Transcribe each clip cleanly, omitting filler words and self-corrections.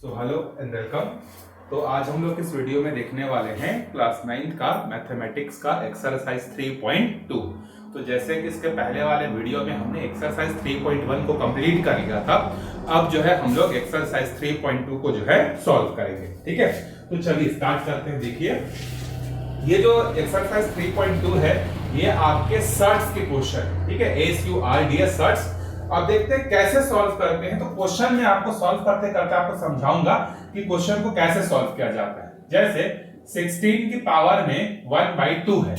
Hello and welcome. तो आज हम लोग इस वीडियो में देखने वाले हैं क्लास 9 का मैथमेटिक्स का एक्सरसाइज 3.2। तो जैसे कि इसके पहले वाले वीडियो में हमने एक्सरसाइज 3.1 को कंप्लीट कर लिया था, अब जो है हम लोग एक्सरसाइज 3.2 को जो है सॉल्व करेंगे। ठीक है, तो चलिए स्टार्ट करते हैं। देखिए, ये जो एक्सरसाइज 3.2 है ये आपके सर्ट्स के क्वेश्चन, ठीक है, SURDS सर्ट्स। अब देखते हैं कैसे सॉल्व करते हैं। तो क्वेश्चन में आपको सॉल्व करते करते आपको समझाऊंगा कि क्वेश्चन को कैसे सॉल्व किया जाता है। जैसे 16 की पावर में 1/2 है।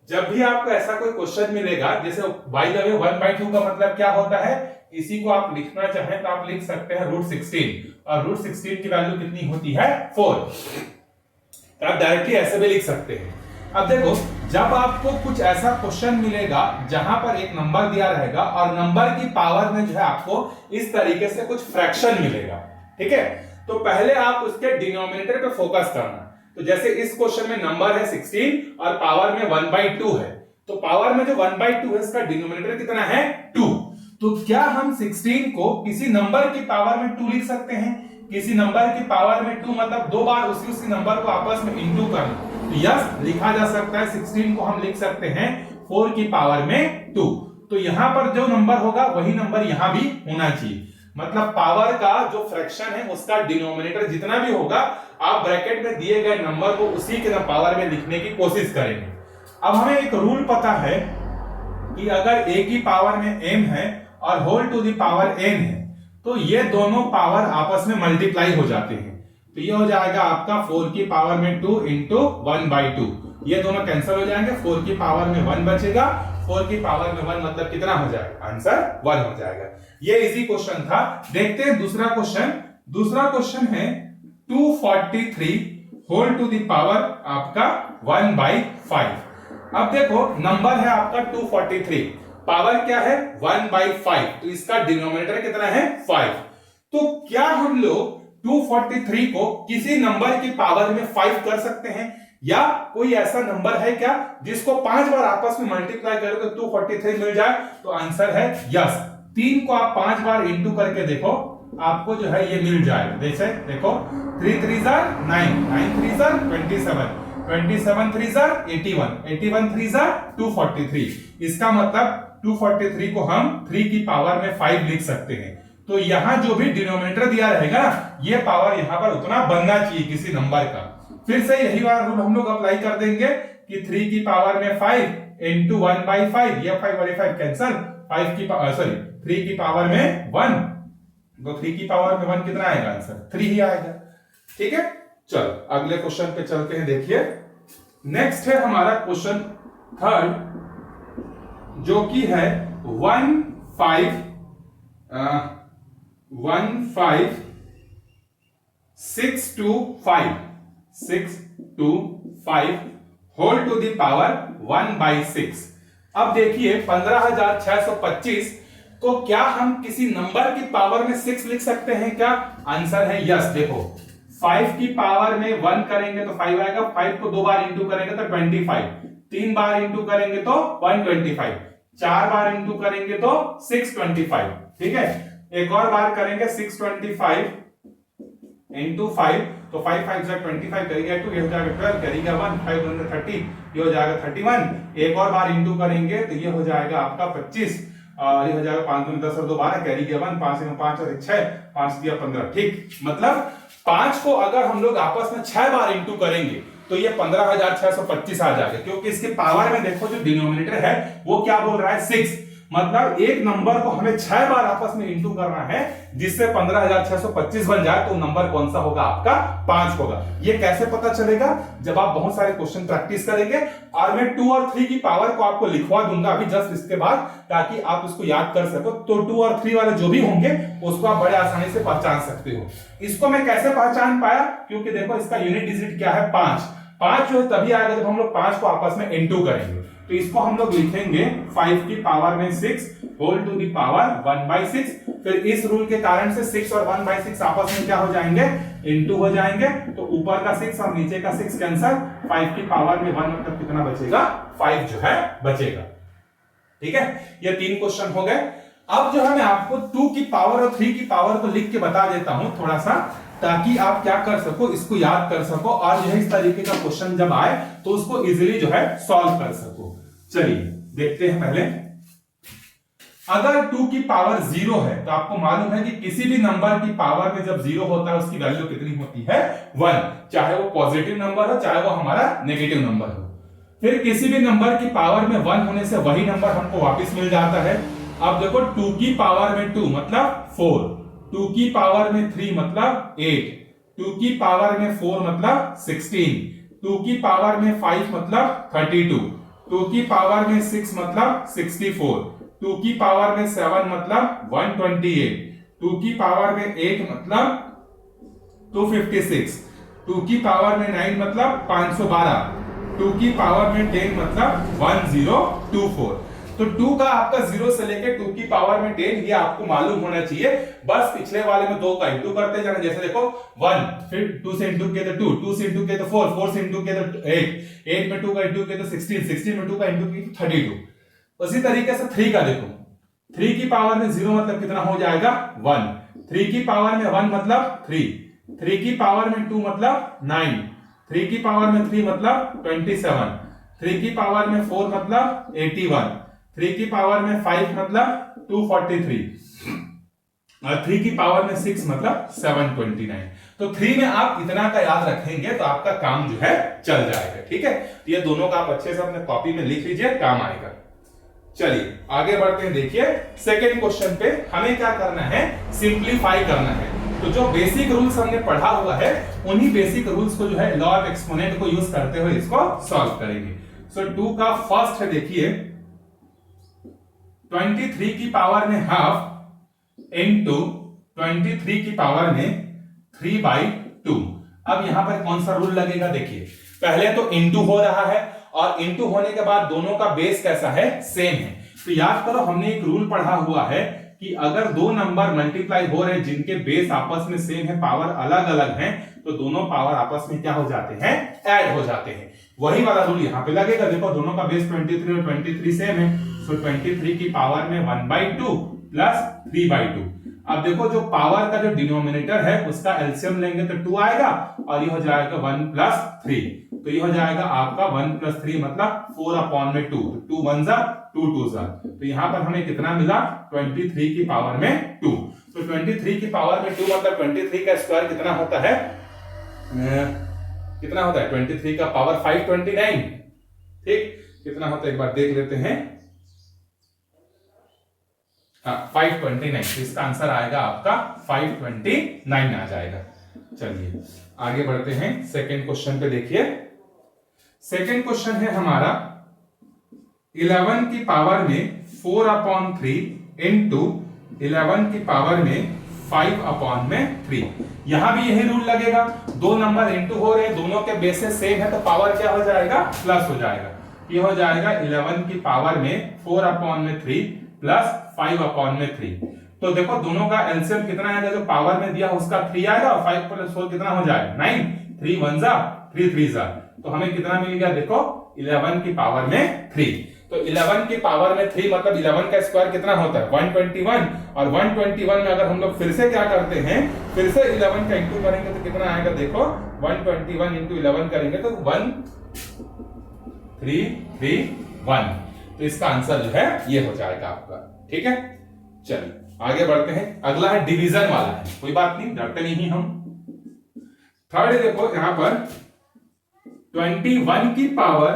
जब भी आपको ऐसा कोई क्वेश्चन मिलेगा, जैसे बाय द वे 1/2 का मतलब क्या होता है, इसी को आप लिखना चाहें तो आप लिख सकते हैं √16, और √16 की वैल्यू कितनी होती है 4। तो आप डायरेक्टली ऐसे भी लिख सकते हैं। अब देखो, जब आपको कुछ ऐसा क्वेश्चन मिलेगा जहां पर एक नंबर दिया रहेगा और नंबर की पावर में जो है आपको इस तरीके से कुछ फ्रैक्शन मिलेगा, ठीक है, तो पहले आप उसके डिनोमिनेटर पे फोकस करना। तो जैसे इस क्वेश्चन में नंबर है 16 और पावर में 1/2 है, तो पावर में जो 1/2 है इसका डिनोमिनेटर कितना है 2। तो क्या हम 16 को किसी नंबर की पावर में 2 लिख सकते हैं? किसी नंबर की पावर में 2 मतलब दो बार उसी नंबर को आपस में इंटू करना। तो यस, लिखा जा सकता है 16 को हम लिख सकते हैं 4 की पावर में 2। तो यहां पर जो नंबर होगा वही नंबर यहां भी होना चाहिए। मतलब पावर का जो फ्रैक्शन है उसका डिनोमिनेटर जितना भी होगा, आप ब्रैकेट में दिए गए नंबर को उसी के पावर में लिखने की कोशिश करेंगे। अब हमें एक रूल पता है कि अगर a की पावर में m है और whole to the power n है, तो ये दोनों पावर आपस में मल्टीप्लाई हो जाते हैं। तो ये हो जाएगा आपका 4 की पावर में 2 इंटू 1/2। ये दोनों कैंसिल हो जाएंगे, 4 की पावर में 1 बचेगा। 4 की पावर में 1 मतलब कितना हो जाएगा? आंसर 1 हो जाएगा। ये इजी क्वेश्चन था। देखते हैं दूसरा क्वेश्चन। दूसरा क्वेश्चन है 243 होल टू द पावर आपका 1/5। अब देखो, नंबर है आपका 243, पावर क्या है 1/5, तो इसका डिनोमिनेटर कितना है 5। तो क्या हम लोग 243 को किसी नंबर की पावर में 5 कर सकते हैं, या कोई ऐसा नंबर है क्या जिसको 5 बार आपस में मल्टीप्लाई करो तो 243 मिल जाए? तो आंसर है यस। 3 को आप 5 बार इंटू करके देखो, आपको जो है ये मिल जाएगा। जैसे देखो, 3 3 9, 9 3 27, 27 3 81, 81 3 243। इसका मतलब 243 को हम 3 की पावर में 5 लिख सकते हैं। तो यहां जो भी डिनोमिनेटर दिया रहेगा ना, ये पावर यहां पर उतना बनना चाहिए किसी नंबर का। फिर से यही वाला रूल हम लोग अप्लाई कर देंगे कि 3 की पावर में 5 इंटू 1/5, ये 5 वाले 5 कैंसल, 5 की सॉरी 3 की पावर में 1, तो 3 की पावर में 1 कितना आएगा? आंसर 3 ही आएगा। ठीक है, चलो अगले क्वेश्चन पे चलते हैं। देखिए, नेक्स्ट है हमारा क्वेश्चन थर्ड, जो कि है 625 होल टू द पावर 1/6। अब देखिए, 15,625 को क्या हम किसी नंबर की पावर में 6 लिख सकते हैं क्या? आंसर है यस। देखो, 5 की पावर में 1 करेंगे तो 5 आएगा, 5 को 2 बार इंटू करेंगे तो 25, 3 बार इंटू करेंगे तो 125, 4 बार इंटू करेंगे तो 625। ठीक है, एक और बार करेंगे 625 इंटू 5, तो 5 5 25 करेंगे 2, ये हो जाएगा 12, करेंगे 1, 5 30, ये हो जाएगा 31। एक और बार इंटू करेंगे तो ये हो जाएगा आपका 25, और ये हो जाएगा 5 दूनी 10 और 2 12, कैरी किया 1, 5 में 5 और 6, 5 दिया 15। ठीक, मतलब 5 को अगर हम लोग आपस में 6 बार इंटू करेंगे तो ये 15,625 आ जाएगा, क्योंकि इसके पावर में देखो जो डिनोमिनेटर है वो क्या बोल रहा है 6। मतलब एक नंबर को हमें 6 बार आपस में इंटू करना है जिससे 15,625 बन जाए, तो नंबर कौन सा होगा? आपका 5 होगा। ये कैसे पता चलेगा? जब आप बहुत सारे क्वेश्चन प्रैक्टिस करेंगे, और मैं 2 और 3 की पावर को आपको लिखवा दूंगा अभी जस्ट इसके बाद, ताकि आप उसको याद कर सको। तो 2 और 3 वाले जो भी होंगे उसको आप बड़े आसानी से पहचान सकते हो। इसको मैं कैसे पहचान पाया? क्योंकि देखो, इसका यूनिट डिजिट क्या है 5। 5 जो है तभी आएगा जब हम लोग 5 को आपस में इंटू करेंगे। तो इसको हम लोग लिखेंगे 5 की पावर में 6 होल टू द पावर 1/6। फिर इस रूल के कारण से 6 और 1/6 आपस में क्या हो जाएंगे? इंटू हो जाएंगे। तो ऊपर का 6 और नीचे का 6 कैंसल, 5 की पावर में 1 मतलब कितना बचेगा? 5 जो है बचेगा। ठीक है, ये 3 क्वेश्चन हो गए। अब जो है मैं आपको 2 की पावर और 3 की पावर को लिख के बता देता हूं थोड़ा सा, ताकि आप क्या कर सको, इसको याद कर सको और जो है इस तरीके का क्वेश्चन जब आए तो उसको इजीली जो है सॉल्व कर सको। चलिए देखते हैं पहले। अगर 2 की पावर 0 है तो आपको मालूम है कि किसी भी नंबर की पावर में जब 0 होता है उसकी वैल्यू कितनी होती है, 1, चाहे वो पॉजिटिव नंबर हो चाहे वो हमारा नेगेटिव नंबर हो। फिर किसी भी नंबर की पावर में 1 होने से वही नंबर हमको वापस मिल जाता है। अब देखो 2 की पावर में 2 मतलब 4, 2 की पावर में 3 मतलब 8, 2 की पावर में 4 मतलब 16, 2 की पावर में 5 मतलब 32, 2 की पावर में 6 मतलब 64, 2 की पावर में 7 मतलब 128, 2 की पावर में 8 मतलब 256, 2 की पावर में 9 मतलब 512, 2 की पावर में 10 मतलब 1024। तो 2 का आपका 0 से लेके 2 की पावर में 10 ये आपको मालूम होना चाहिए। बस पिछले वाले में 2 का इंटू करते जाना। जैसे देखो 1, फिर 2 से इंटू किया तो 2, 2 से इंटू किया तो 4, 4 से इंटू किया तो 8, 8 में 2 का इंटू किया तो 16, 16 में 2 का इंटू किया तो 32। उसी तरीके से 3 का देखो, 3 की पावर में 0 मतलब कितना हो जाएगा, 1, 3 की पावर में 1 मतलब 3, 3 की पावर में 2 मतलब 9, 3 की पावर में 3 मतलब 27, 3 की पावर में 4 मतलब 81, 3 की पावर में 5 मतलब 243 और 3 की पावर में 6 मतलब 729। तो 3 में आप इतना का याद रखेंगे तो आपका काम जो है चल जाएगा। ठीक है, तो ये दोनों का आप अच्छे से अपने कॉपी में लिख लीजिए, काम आएगा। चलिए आगे बढ़ते हैं। देखिए सेकेंड क्वेश्चन पे हमें क्या करना है, सिंप्लीफाई करना है। तो जो बेसिक रूल्स हमने पढ़ा हुआ है उन्हीं बेसिक रूल्स को जो है लॉ ऑफ एक्सपोनेंट को यूज करते हुए इसको सॉल्व करेंगे। सो 2 का फर्स्ट है, देखिए 23 की पावर में हाफ इंटू 23 की पावर में 3/2। अब यहां पर कौन सा रूल लगेगा, देखिए पहले तो इंटू हो रहा है और इंटू होने के बाद दोनों का बेस कैसा है, सेम है। तो याद करो हमने एक रूल पढ़ा हुआ है कि अगर दो नंबर मल्टीप्लाई हो रहे हैं जिनके बेस आपस में सेम है, पावर अलग अलग हैं, तो दोनों पावर आपस में क्या हो जाते हैं, ऐड हो जाते हैं। वही वाला रूल यहां पे लगेगा। देखो दोनों का बेस 23 और 23 सेम है, सो 23 की पावर में 1/2 प्लस 3/2। अब देखो जो पावर का जो डिनोमिनेटर है उसका एलसीएम लेंगे तो 2 आएगा और ये हो जाएगा 1 प्लस 3। तो ये हो जाएगा आपका 1 प्लस 3 मतलब 4/2। 2 1 जा 2 2 जा, तो यहां पर हमें कितना मिला, 23 की पावर में 2। तो 23 की पावर में 2 मतलब 23 का स्क्वायर कितना होता है, कितना होता है 23 का पावर 529। ठीक, कितना होता है एक बार देख लेते हैं। हाँ 529, इसका आंसर आएगा आपका 529 आ जाएगा। चलिए आगे बढ़ते हैं सेकेंड क्वेश्चन पे। देखिए सेकेंड क्वेश्चन है हमारा 11 की पावर में 4/3 इंटू 11 की पावर में 5/3। यहां भी यही रूल लगेगा, दो नंबर इंटू हो रहे हैं, दोनों के बेसेस सेम है तो पावर क्या हो जाएगा, प्लस हो जाएगा। ये हो जाएगा 11 की पावर में 4/3 प्लस 5/3। तो देखो दोनों का एलसीएम कितना आएगा, जो पावर में दिया उसका 3 आएगा और 5 + 4 कितना हो जाएगा 9, 3 1 जा 3 3 जा, तो हमें कितना मिल गया, देखो 11 की पावर में 3। तो 11 की पावर में 3 मतलब 11 का स्क्वायर कितना होता है 121, और 121 में अगर हम लोग फिर से क्या करते हैं, फिर से 11 का इंटू करेंगे तो कितना आएगा, देखो 121 इंटू 11 करेंगे तो 1331। तो इसका आंसर जो है ये हो जाएगा आपका। ठीक है, चलिए आगे बढ़ते हैं। अगला है डिवीजन वाला है, कोई बात नहीं, डरते नहीं हम। थर्ड देखो यहां पर 21 की पावर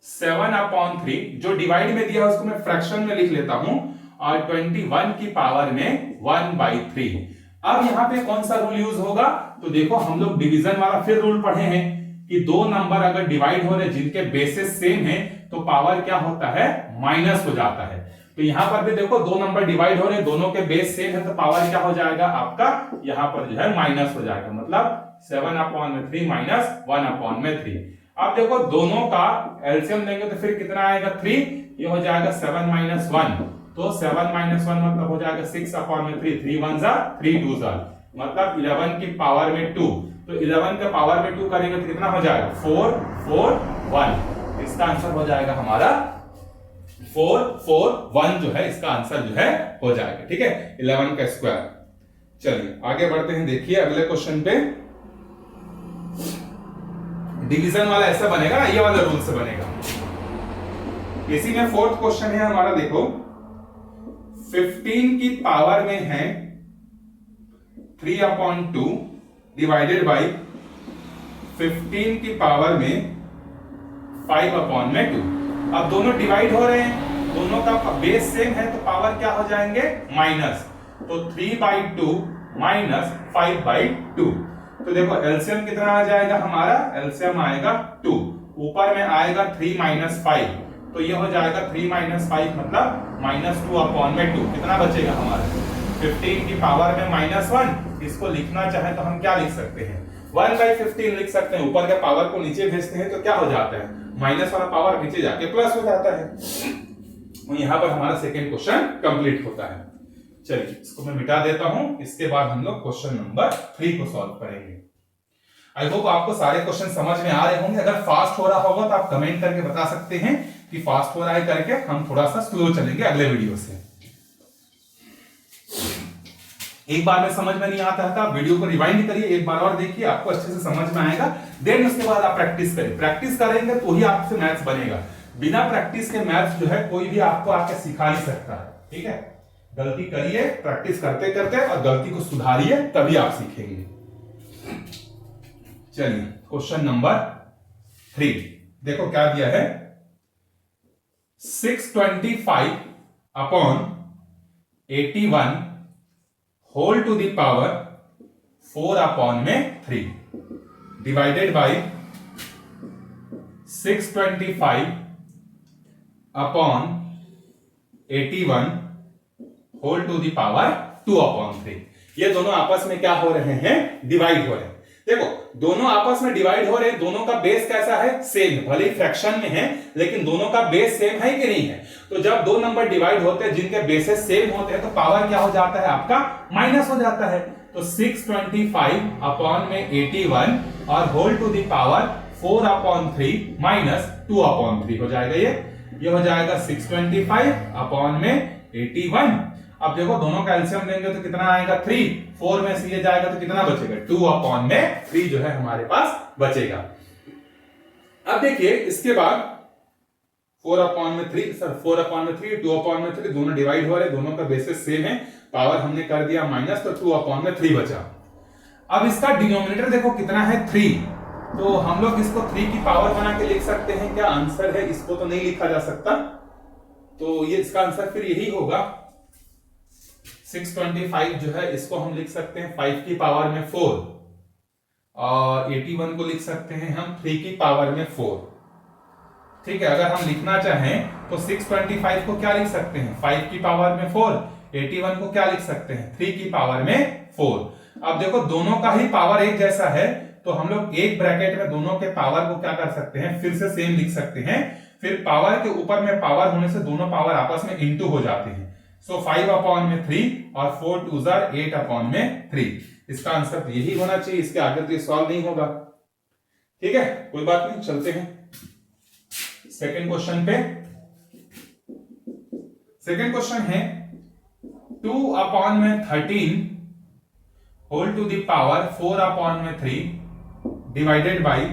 7/3, जो डिवाइड में दिया उसको मैं फ्रैक्शन में लिख लेता हूं, और 21 की पावर में 1/3। अब यहां पे कौन सा रूल यूज होगा, तो देखो हम लोग डिवीजन वाला फिर रूल पढ़े हैं कि दो नंबर अगर डिवाइड हो रहे जिनके बेसिस सेम है तो पावर क्या होता है, माइनस हो जाता है। तो यहां पर भी देखो दो नंबर डिवाइड हो रहे, दोनों के बेस सेम है तो पावर क्या हो जाएगा आपका, यहां पर जो है माइनस हो जाएगा, मतलब 7/3 माइनस 1/3। अब देखो दोनों का एलसीएम लेंगे तो फिर कितना आएगा 3, ये हो जाएगा 7 - 1, तो 7 - 1 मतलब हो जाएगा 6/3, 3 1 जा 3 2 जा, मतलब 11 की पावर में 2। तो 11 के पावर में 2 करेंगे तो कितना हो जाएगा 4 4 1। इसका आंसर हो जाएगा हमारा 4 4 1 जो है इसका आंसर जो है हो जाएगा। ठीक है, 11 का स्क्वायर। चलिए आगे बढ़ते हैं, देखिए अगले क्वेश्चन पे। डिवीजन वाला ऐसा बनेगा ना, ये वाला रूल से बनेगा। इसी में फोर्थ क्वेश्चन है हमारा, देखो 15 की पावर में है 3/2 डिवाइडेड बाई 15 की पावर में 5/2। अब दोनों डिवाइड हो रहे हैं, दोनों का बेस सेम है, तो पावर क्या हो जाएंगे, माइनस। तो 3/2 माइनस 5/2। तो देखो एलसीएम कितना आ जाएगा हमारा, एलसीएम आएगा 2, ऊपर में आएगा 3 माइनस 5, तो ये हो जाएगा 3 माइनस 5 मतलब -2/2। कितना बचेगा हमारा, 15 की पावर में -1। इसको लिखना चाहे तो हम क्या लिख सकते हैं, 1/15 लिख सकते हैं। ऊपर के पावर को नीचे भेजते हैं तो क्या हो जाता है, माइनस वाला पावर नीचे जाके प्लस हो जाता है। तो यहां पर हमारा सेकेंड क्वेश्चन कंप्लीट होता है। चलिए इसको मैं मिटा देता हूं, इसके बाद हम लोग क्वेश्चन नंबर 3 को सॉल्व करेंगे। आई होप आपको सारे क्वेश्चन समझ में आ रहे होंगे। अगर फास्ट हो रहा होगा तो आप कमेंट करके बता सकते हैं कि फास्ट हो रहा है करके, हम थोड़ा सा स्लो चलेंगे अगले वीडियो से। एक बार में समझ में नहीं आता है तो आप वीडियो को रिवाइंड करिए, एक बार और देखिए, आपको अच्छे से समझ में आएगा। देन उसके बाद आप प्रैक्टिस करिए, प्रैक्टिस करेंगे तो ही आपसे मैथ्स बनेगा। बिना प्रैक्टिस के मैथ्स जो है कोई भी आपको आके सिखा नहीं सकता है, ठीक है। गलती करिए प्रैक्टिस करते करते, और गलती को सुधारिए, तभी आप सीखेंगे। चलिए क्वेश्चन नंबर 3 देखो क्या दिया है, 625/81 whole to the power 4/3 divided by 625/81 whole to the power 2/3। ये दोनों आपस में क्या हो रहे हैं, डिवाइड हो रहे हैं। देखो दोनों आपस में डिवाइड हो रहे हैं, दोनों का बेस कैसा है, सेम है। भले ही फ्रैक्शन में है लेकिन दोनों का बेस सेम है कि नहीं है। तो जब दो नंबर डिवाइड होते हैं जिनके बेसेस सेम होते हैं तो पावर क्या हो जाता है आपका, माइनस हो जाता है। तो 625/81 और whole to the power 4/3 minus 2/3 हो जाएगा। ये हो जाएगा 625/81। अब देखो दोनों का एलसीएम लेंगे तो कितना आएगा, 3। 4 में से ये जाएगा तो कितना बचेगा, 2/3 जो है हमारे पास बचेगा। अब देखिए इसके बाद 4/3 सर 4/3 2/3 दोनों डिवाइड हो रहे, दोनों का बेसिस सेम है, पावर हमने कर दिया माइनस, तो 2/3 बचा। अब इसका डिनोमिनेटर देखो कितना है, 3। तो हम लोग इसको 3 की पावर बना के लिख सकते हैं। क्या आंसर है, इसको तो नहीं लिखा जा सकता, तो ये इसका आंसर फिर यही होगा। 625 जो है इसको हम लिख सकते हैं 5 की पावर में 4, और 81 को लिख सकते हैं हम 3 की पावर में 4। ठीक है, अगर हम लिखना चाहें तो 625 को क्या लिख सकते हैं, 5 की पावर में 4। 81 को क्या लिख सकते हैं, 3 की पावर में 4। अब देखो दोनों का ही पावर एक जैसा है, तो हम लोग एक ब्रैकेट में दोनों के पावर को क्या कर सकते हैं, फिर से सेम लिख सकते हैं। फिर पावर के ऊपर में पावर होने से दोनों पावर आपस में इंटू हो जाते हैं। सो 5/3 और 4 2 8/3। इसका आंसर तो यही होना चाहिए, इसके आगे तो ये सॉल्व नहीं होगा। ठीक है, कोई बात नहीं, चलते हैं सेकंड क्वेश्चन पे। सेकंड क्वेश्चन है 2/13 whole to the power 4/3 divided by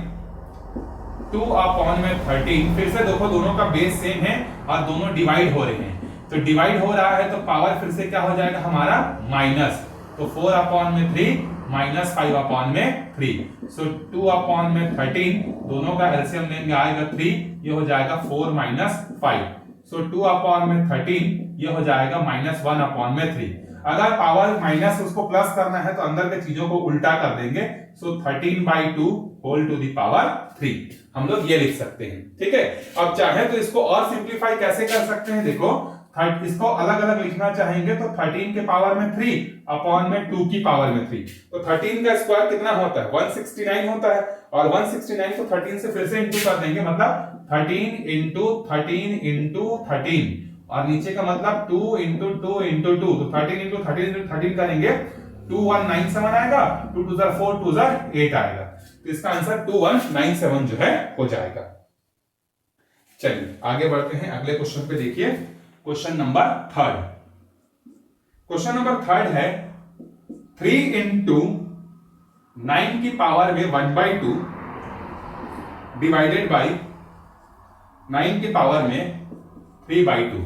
2/13। फिर से देखो दोनों का बेस सेम है और दोनों डिवाइड हो रहे हैं, तो डिवाइड हो रहा है तो पावर फिर से क्या हो जाएगा हमारा, माइनस। तो 4/3 माइनस 5/3। सो 2/13 दोनों का एलसीएम लेंगे आएगा 3, ये हो जाएगा 4 माइनस 5। सो 2/13 ये हो जाएगा -1/3। अगर पावर माइनस उसको प्लस करना है तो अंदर के चीजों को उल्टा कर देंगे। सो 13/2 होल टू द पावर 3 हम लोग ये लिख सकते हैं। ठीक है, अब चाहे तो इसको और सिंप्लीफाई कैसे कर सकते हैं, देखो इसको अलग अलग लिखना चाहेंगे तो 13 के पावर में 3 अपॉन में 2 की पावर में 3। तो 13 का स्क्वायर कितना होता है, 169 होता है, और 169 को 13 से फिर से इंटू कर देंगे, मतलब 13 इंटू 13 इंटू 13, और नीचे का मतलब 2 इंटू 2 इंटू 2। तो 13 इंटू 13 इंटू 13 करेंगे 2197 आएगा, 2 2 4 2 8 आएगा। तो इसका आंसर 2197 जो है हो जाएगा। चलिए आगे बढ़ते हैं अगले क्वेश्चन पे। देखिए क्वेश्चन नंबर 3 है 3 इंटू 9 की पावर में 1/2 डिवाइडेड बाई 9 की पावर में 3/2।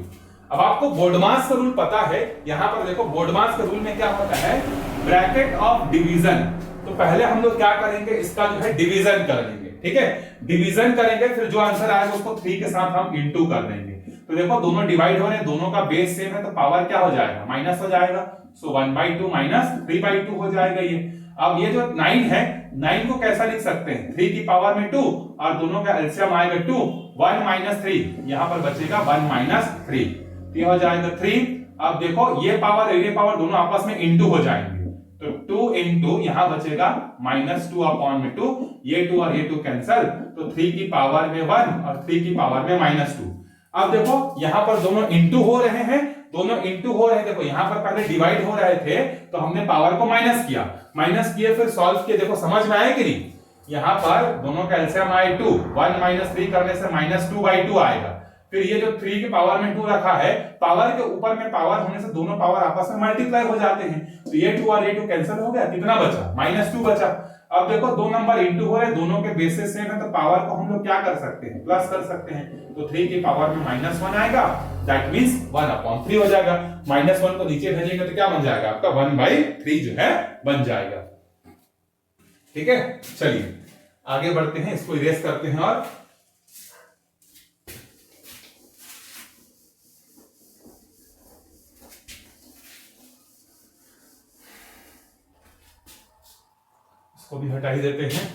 अब आपको बोर्डमास का रूल पता है, यहां पर देखो बोर्डमास का रूल में क्या होता है, ब्रैकेट ऑफ डिवीजन। तो पहले हम लोग क्या करेंगे, इसका जो है डिवीजन कर लेंगे, ठीक है, डिवीजन करेंगे, फिर जो आंसर आएगा उसको 3 के साथ हम इनटू कर देंगे। तो देखो दोनों डिवाइड हो रहे हैं, दोनों का बेस सेम है, तो पावर क्या हो जाएगा, माइनस हो जाएगा। सो 1/2 माइनस 3/2 हो जाएगा ये। अब ये जो 9 है, 9 को कैसा लिख सकते हैं, 3 की पावर में 2 और दोनों का एलसीएम आएगा 2, 1 माइनस 3, यहां पर बचेगा 1 माइनस 3, ये हो जाएगा 3। अब देखो ये पावर और ये पावर दोनों आपस में इनटू हो जाएंगे, तो 2 इंटू यहां बचेगा -2/2, ये 2 और ये 2 कैंसल, तो 3 की पावर में 1 और 3 की पावर में -2। अब देखो यहां पर दोनों इनटू हो रहे हैं, दोनों इनटू हो रहे हैं, देखो यहां पर पहले डिवाइड हो रहे थे तो हमने पावर को माइनस किया, माइनस किए फिर सॉल्व किए, देखो समझ में आया कि नहीं, यहां पर दोनों का एलसीएम आए 2, 1 माइनस 3 करने से -2/2 आएगा। फिर ये जो 3 की पावर में 2 रखा है, पावर के ऊपर में पावर होने से दोनों पावर आपस में मल्टीप्लाई हो जाते हैं, तो ये 2 और ये 2 कैंसिल हो गया, कितना बचा, -2 बचा। अब देखो दो नंबर इनटू हो रहे, दोनों के बेसिस सेम है, तो पावर को हम लोग क्या कर सकते हैं, प्लस कर सकते हैं, तो 3 की पावर में -1 आएगा, दैट मींस 1/3 हो जाएगा। -1 को नीचे भेजेंगे तो क्या बन जाएगा आपका 1/3 जो है बन जाएगा। ठीक है, चलिए आगे बढ़ते हैं, इसको इरेज करते हैं और इसको भी हटा ही देते हैं।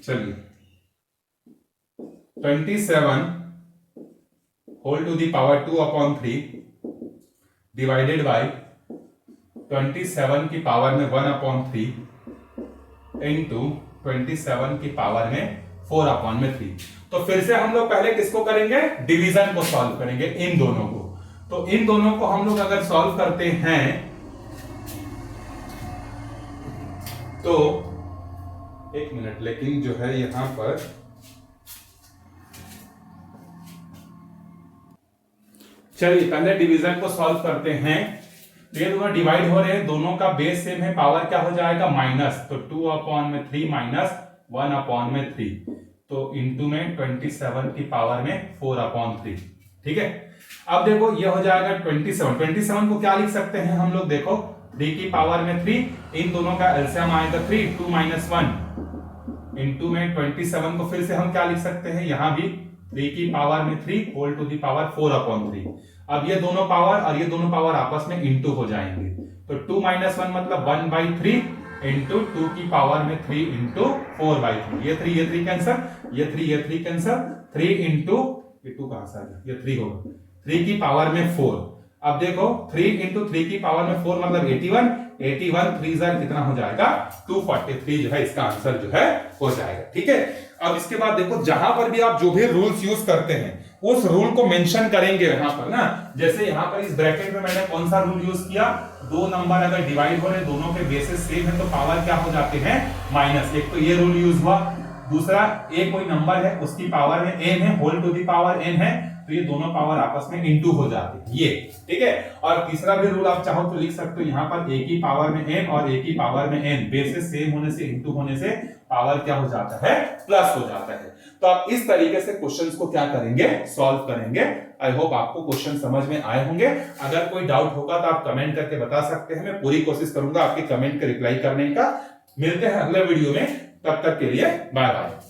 चलिए 27 whole to the power 2/3 divided by 27 की पावर में 1/3 इंटू 27 की पावर में 4/3। तो फिर से हम लोग पहले किसको करेंगे, डिवीजन को सॉल्व करेंगे, इन दोनों को। तो इन दोनों को हम लोग अगर सॉल्व करते हैं तो एक मिनट, लेकिन जो है यहां पर चलिए पहले डिवीजन को सॉल्व करते हैं। तो ये दोनों डिवाइड हो रहे हैं, दोनों का बेस सेम है, पावर क्या हो जाएगा माइनस, तो 2/3 माइनस 1/3, तो इंटू में 27 की पावर में 4/3। ठीक है, अब देखो ये हो जाएगा 27 को क्या लिख सकते हैं हम लोग, देखो 3 की पावर में 3, इन दोनों का एलसीएम आएगा 3, 2 - 1 इंटू में 27 को फिर से हम क्या लिख सकते हैं, यहां भी 3 की पावर में 3 होल टू दी पावर 4/3। अब ये दोनों पावर और ये दोनों पावर आपस में इंटू हो जाएंगे, तो 2 - 1 मतलब 1/3 इंटू 2 की पावर में 3 इंटू 4/3, ये 3 कैंसर, ये 3 कैंसर, 3 इंटू ये 2 कहां से आ गया, ये 3 होगा, 3 की पावर में 4। अब देखो 3 इंटू 3 की पावर में 4 मतलब 81, 3 कितना हो जाएगा 243 जो है इसका आंसर जो है हो जाएगा। ठीक है, अब इसके बाद देखो जहां पर भी आप जो भी रूल्स यूज करते हैं उस रूल को मेंशन करेंगे यहां पर ना, जैसे यहां पर इस ब्रैकेट में मैंने कौन सा रूल यूज किया, दो नंबर अगर डिवाइड हो रहे दोनों के बेसिस सेम है तो पावर क्या हो जाते हैं माइनस, एक तो ये रूल यूज हुआ, दूसरा एक कोई नंबर है उसकी पावर में n है, whole to the power n है, तो ये दोनों पावर आपस में इनटू हो जाते हैं ये। ठीक है, और तीसरा भी रूल आप चाहो तो लिख सकते हो, यहां पर a की पावर में n और a की पावर में n, बेसिस सेम होने से इनटू होने से पावर क्या हो जाता है प्लस हो जाता है। तो आप इस तरीके से क्वेश्चंस को क्या करेंगे, सॉल्व करेंगे। आई होप आपको क्वेश्चन समझ में आए होंगे। अगर कोई डाउट होगा तो आप कमेंट करके बता सकते हैं, मैं पूरी कोशिश करूंगा आपके कमेंट के रिप्लाई करने का। मिलते हैं अगले वीडियो में, तब तक के लिए बाय बाय।